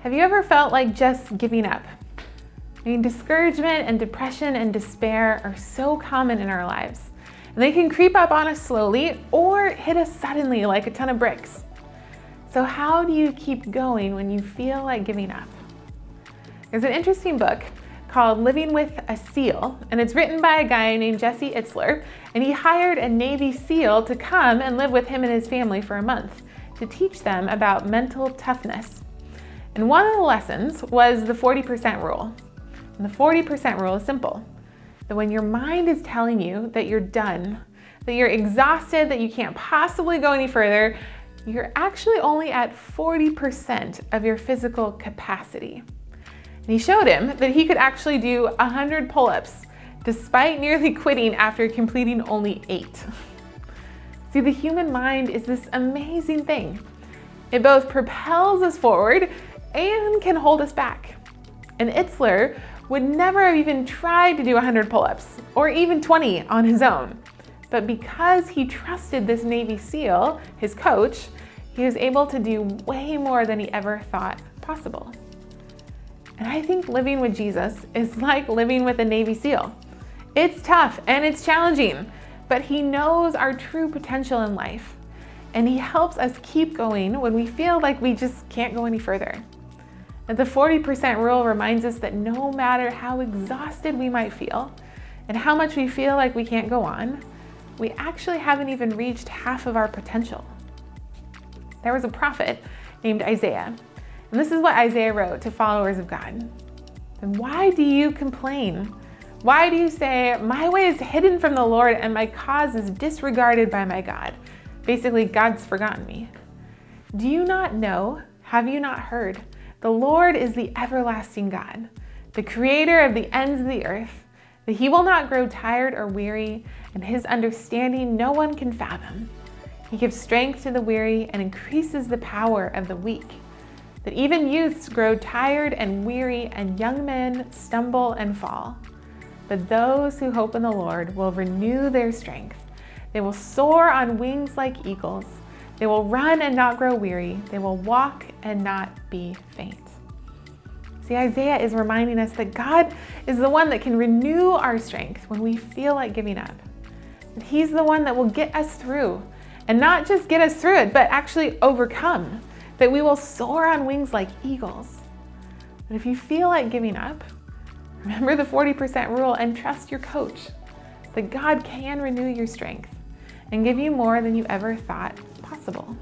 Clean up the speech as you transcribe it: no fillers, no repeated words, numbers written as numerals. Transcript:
Have you ever felt like just giving up? I mean, discouragement and depression and despair are so common in our lives. And they can creep up on us slowly or hit us suddenly like a ton of bricks. So how do you keep going when you feel like giving up? There's an interesting book called Living with a SEAL, and it's written by a guy named Jesse Itzler, and he hired a Navy SEAL to come and live with him and his family for a month to teach them about mental toughness. And one of the lessons was the 40% rule. And the 40% rule is simple: that when your mind is telling you that you're done, that you're exhausted, that you can't possibly go any further, you're actually only at 40% of your physical capacity. And he showed him that he could actually do 100 pull-ups despite nearly quitting after completing only 8. See, the human mind is this amazing thing. It both propels us forward and can hold us back. And Itzler would never have even tried to do 100 pull-ups or even 20 on his own. But because he trusted this Navy SEAL, his coach, he was able to do way more than he ever thought possible. And I think living with Jesus is like living with a Navy SEAL. It's tough and it's challenging, but he knows our true potential in life. And he helps us keep going when we feel like we just can't go any further. And the 40% rule reminds us that no matter how exhausted we might feel and how much we feel like we can't go on, we actually haven't even reached half of our potential. There was a prophet named Isaiah, and this is what Isaiah wrote to followers of God. And why do you complain? Why do you say, my way is hidden from the Lord and my cause is disregarded by my God? Basically, God's forgotten me. Do you not know? Have you not heard? The Lord is the everlasting God, the creator of the ends of the earth, that he will not grow tired or weary, and his understanding no one can fathom. He gives strength to the weary and increases the power of the weak, that even youths grow tired and weary, and young men stumble and fall. But those who hope in the Lord will renew their strength. They will soar on wings like eagles. They will run and not grow weary. They will walk and not be faint. See, Isaiah is reminding us that God is the one that can renew our strength when we feel like giving up. That he's the one that will get us through, and not just get us through it, but actually overcome. That we will soar on wings like eagles. But if you feel like giving up, remember the 40% rule and trust your coach. That God can renew your strength and give you more than you ever thought possible.